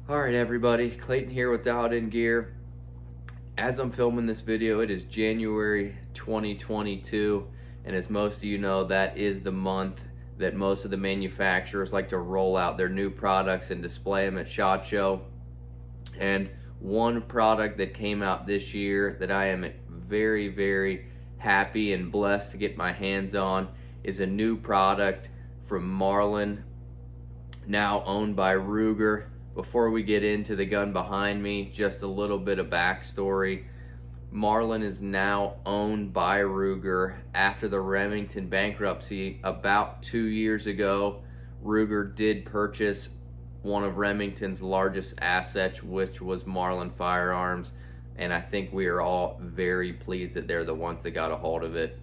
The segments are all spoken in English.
Alright everybody, Clayton here with Dialed In Gear. As I'm filming this video, it is January 2022, and as most of you know, that is the month that most of the manufacturers like to roll out their new products and display them at SHOT Show. And one product that came out this year that I am very happy and blessed to get my hands on is a new product from Marlin, now owned by Ruger. Before we get into the gun behind me, just a little bit of backstory. Marlin is now owned by Ruger after the Remington bankruptcy about 2 years ago. Ruger did purchase one of Remington's largest assets, which was Marlin Firearms, and I think we are all very pleased that they're the ones that got a hold of it.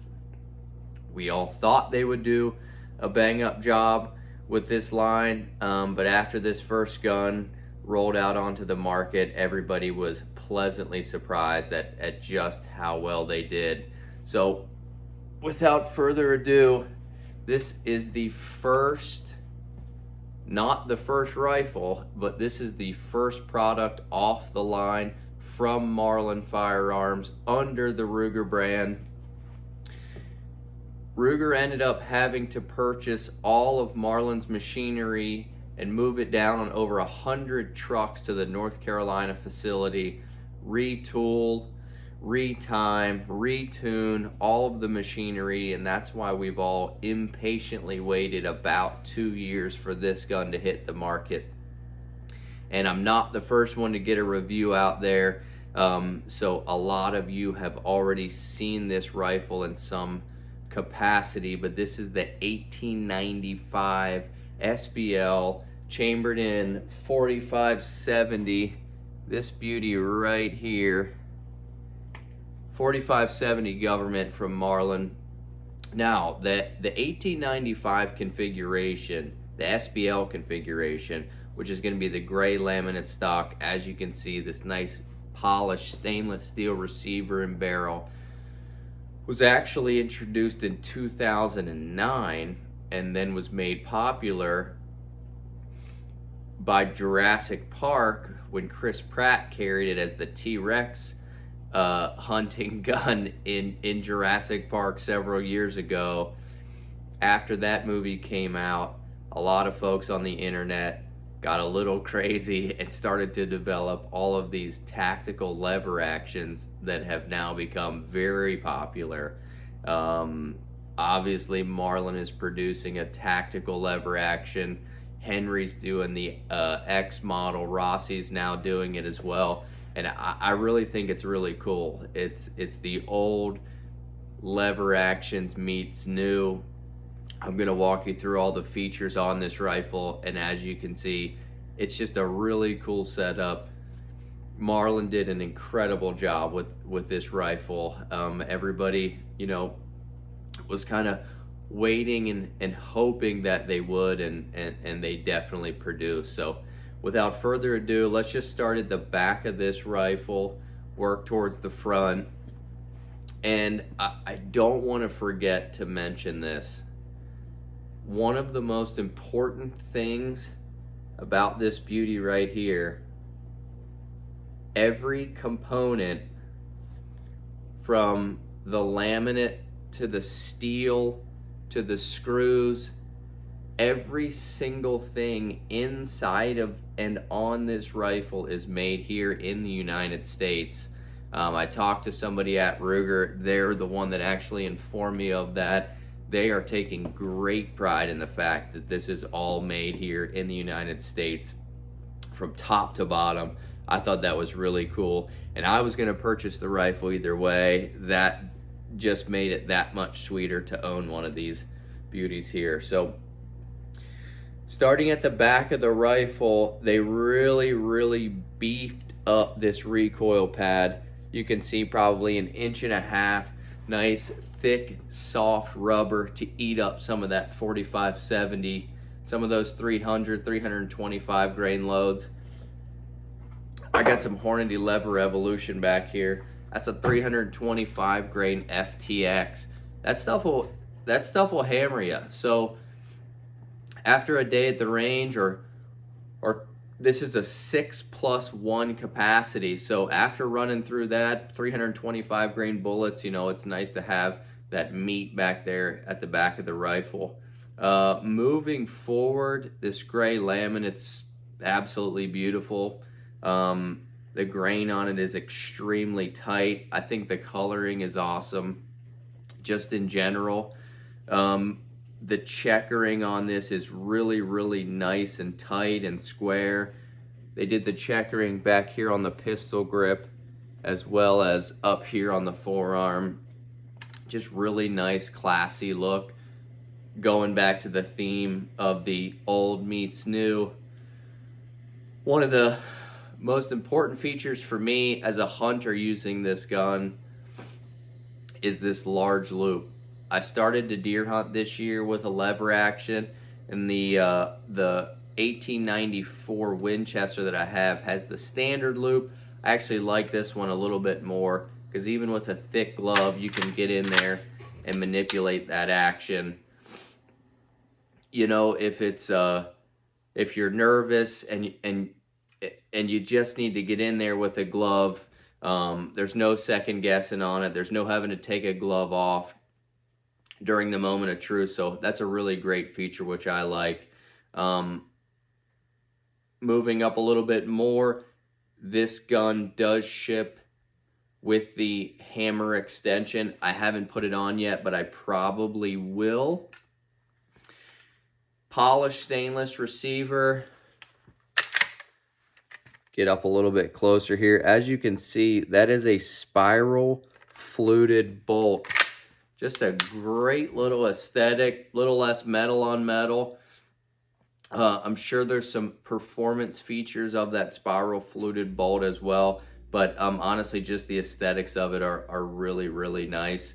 We all thought they would do a bang-up job with this line, but after this first gun rolled out onto the market, everybody was pleasantly surprised at just how well they did. So without further ado, this is the first, not the first rifle, but this is the first product off the line from Marlin Firearms under the Ruger brand. Ruger ended up having to purchase all of Marlin's machinery and move it down on over 100 trucks to the North Carolina facility, retool, retime, retune all of the machinery, and that's why we've all impatiently waited about 2 years for this gun to hit the market. And I'm not the first one to get a review out there, so a lot of you have already seen this rifle in some capacity, but this is the 1895 SBL chambered in 4570. This beauty right here, 4570 government from Marlin. Now the 1895 configuration, the SBL configuration, which is going to be the gray laminate stock, as you can see, this nice polished stainless steel receiver and barrel, was actually introduced in 2009 and then was made popular by Jurassic Park when Chris Pratt carried it as the T-Rex hunting gun in Jurassic Park several years ago. After that movie came out, a lot of folks on the internet got a little crazy and started to develop all of these tactical lever actions that have now become very popular. Obviously Marlin is producing a tactical lever action. Henry's doing the X model. Rossi's now doing it as well. And I really think it's really cool. It's the old lever actions meets new. I'm going to walk you through all the features on this rifle, and as you can see, it's just a really cool setup. Marlin did an incredible job with this rifle. Everybody, you know, was kind of waiting and hoping that they would, and they definitely produced. So without further ado, let's just start at the back of this rifle, work towards the front. And I don't want to forget to mention this. One of the most important things about this beauty right here, every component from the laminate to the steel to the screws, every single thing inside of and on this rifle is made here in the United States. I talked to somebody at Ruger. They're the one that actually informed me of that. They are taking great pride in the fact that this is all made here in the United States from top to bottom. I thought that was really cool, and I was going to purchase the rifle either way. That just made it that much sweeter to own one of these beauties here. So starting at the back of the rifle, they really beefed up this recoil pad. You can see probably 1.5 inches, nice thick soft rubber to eat up some of that 4570, some of those 325 grain loads. I got some Hornady lever evolution back here. That's a 325 grain FTX. That stuff will hammer you. So after a day at the range or This is a 6+1 capacity. So after running through that 325 grain bullets, you know, it's nice to have that meat back there at the back of the rifle. Moving forward, this gray laminate's absolutely beautiful. The grain on it is extremely tight. I think the coloring is awesome, just in general. The checkering on this is really, really nice and tight and square. They did the checkering back here on the pistol grip as well as up here on the forearm. Just really nice, classy look. Going back to the theme of the old meets new. One of the most important features for me as a hunter using this gun is this large loop. I started to deer hunt this year with a lever action, and the 1894 Winchester that I have has the standard loop. I actually like this one a little bit more because even with a thick glove, you can get in there and manipulate that action. You know, if it's if you're nervous and you just need to get in there with a glove, there's no second guessing on it. There's no having to take a glove off during the moment of truth. So that's a really great feature, which I like. Moving up a little bit more, this gun does ship with the hammer extension. I haven't put it on yet, but I probably will. Polished stainless receiver. Get up a little bit closer here. As you can see, that is a spiral fluted bolt. Just a great little aesthetic, little less metal on metal. I'm sure there's some performance features of that spiral fluted bolt as well, but honestly, just the aesthetics of it are really, really nice.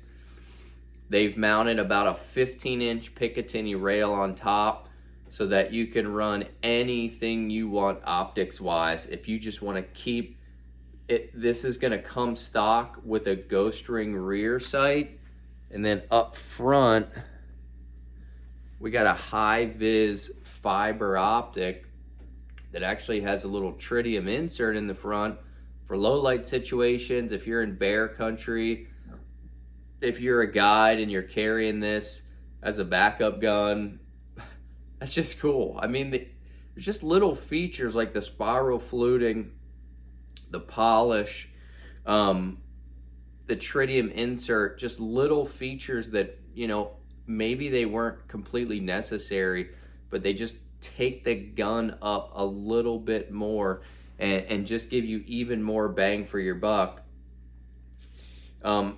They've mounted about a 15-inch Picatinny rail on top so that you can run anything you want optics-wise. If you just want to keep it, this is going to come stock with a ghost ring rear sight. And then up front, we got a high-vis fiber optic that actually has a little tritium insert in the front for low-light situations. If you're in bear country, if you're a guide and you're carrying this as a backup gun, that's just cool. I mean, there's just little features like the spiral fluting, the polish, the tritium insert, just little features that, you know, maybe they weren't completely necessary, but they just take the gun up a little bit more and just give you even more bang for your buck. Going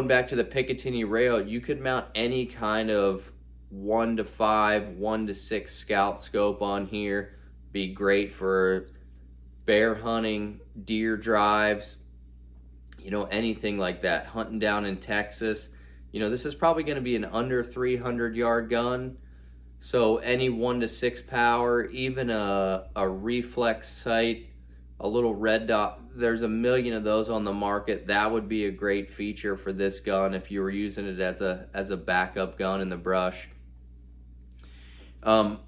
back to the Picatinny rail, you could mount any kind of 1-5, 1-6 scout scope on here. Be great for bear hunting, deer drives, you know, anything like that. Hunting down in Texas, you know, this is probably going to be an under 300 yard gun. So any 1-6 power, even a reflex sight, a little red dot, there's a million of those on the market. That would be a great feature for this gun if you were using it as a backup gun in the brush. All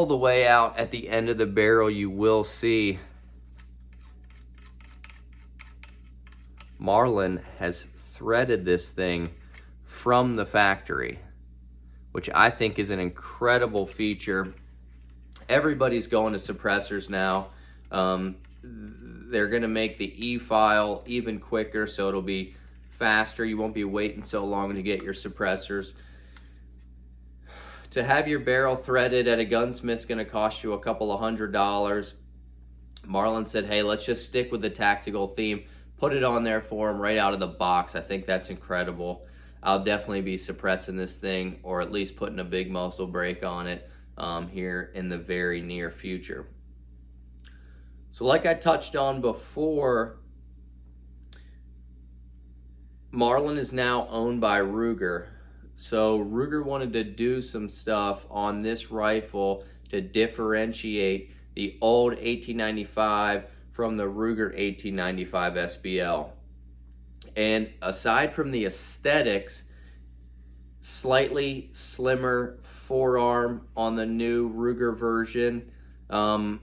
the way out at the end of the barrel, you will see Marlin has threaded this thing from the factory, which I think is an incredible feature. Everybody's going to suppressors now. They're going to make the e-file even quicker, so it'll be faster. You won't be waiting so long to get your suppressors. To have your barrel threaded at a gunsmith's going to cost you a couple of $100. Marlin said, hey, let's just stick with the tactical theme. Put it on there for him right out of the box. I think that's incredible. I'll definitely be suppressing this thing, or at least putting a big muzzle brake on it here in the very near future. So like I touched on before, Marlin is now owned by Ruger. So Ruger wanted to do some stuff on this rifle to differentiate the old 1895 from the Ruger 1895 SBL. And aside from the aesthetics, slightly slimmer forearm on the new Ruger version. The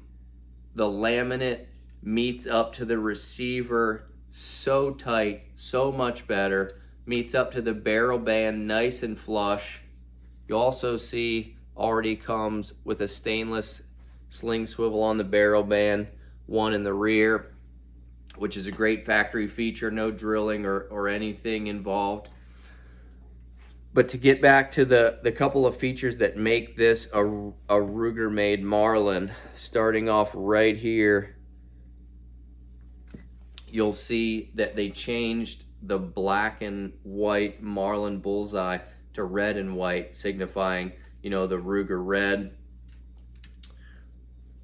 laminate meets up to the receiver so tight, so much better. Meets up to the barrel band nice and flush. You also see already comes with a stainless sling swivel on the barrel band, one in the rear, which is a great factory feature, no drilling or anything involved. But to get back to the couple of features that make this a Ruger-made Marlin, starting off right here, you'll see that they changed the black and white Marlin bullseye to red and white, signifying, you know, the Ruger red.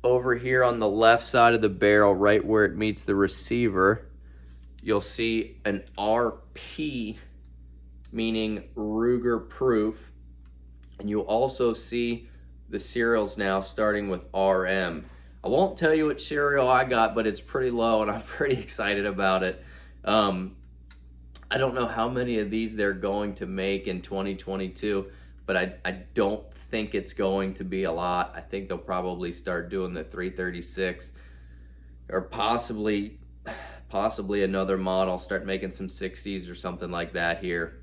Over here on the left side of the barrel, right where it meets the receiver, you'll see an RP, meaning Ruger proof. And you'll also see the serials now starting with RM. I won't tell you which serial I got, but it's pretty low and I'm pretty excited about it. I don't know how many of these they're going to make in 2022, but I don't think it's going to be a lot. I think they'll probably start doing the 336 or possibly another model, start making some 60s or something like that here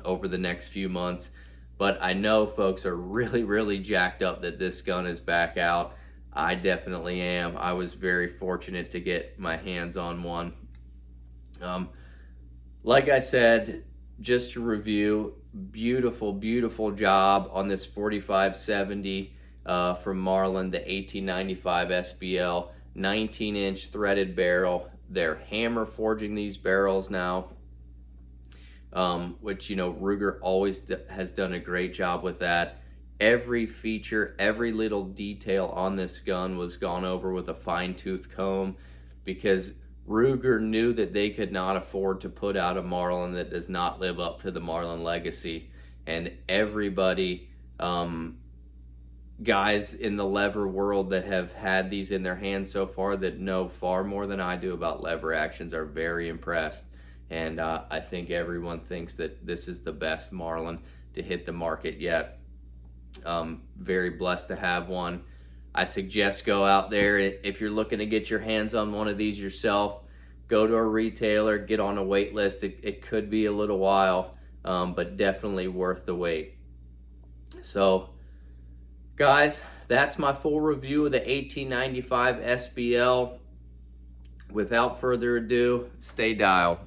over the next few months. But I know folks are really jacked up that this gun is back out. I definitely am. I was very fortunate to get my hands on one. Like I said, just to review, beautiful job on this 4570 from Marlin, the 1895 SBL, 19-inch threaded barrel. They're hammer forging these barrels now, which, you know, Ruger always has done a great job with that. Every feature, every little detail on this gun was gone over with a fine-tooth comb, because Ruger knew that they could not afford to put out a Marlin that does not live up to the Marlin legacy. And everybody, guys in the lever world that have had these in their hands so far, that know far more than I do about lever actions, are very impressed. And I think everyone thinks that this is the best Marlin to hit the market yet. Very blessed to have one. I suggest go out there, if you're looking to get your hands on one of these yourself, go to a retailer, get on a wait list. It could be a little while, but definitely worth the wait. So guys, that's my full review of the 1895 SBL. Without further ado, stay dialed.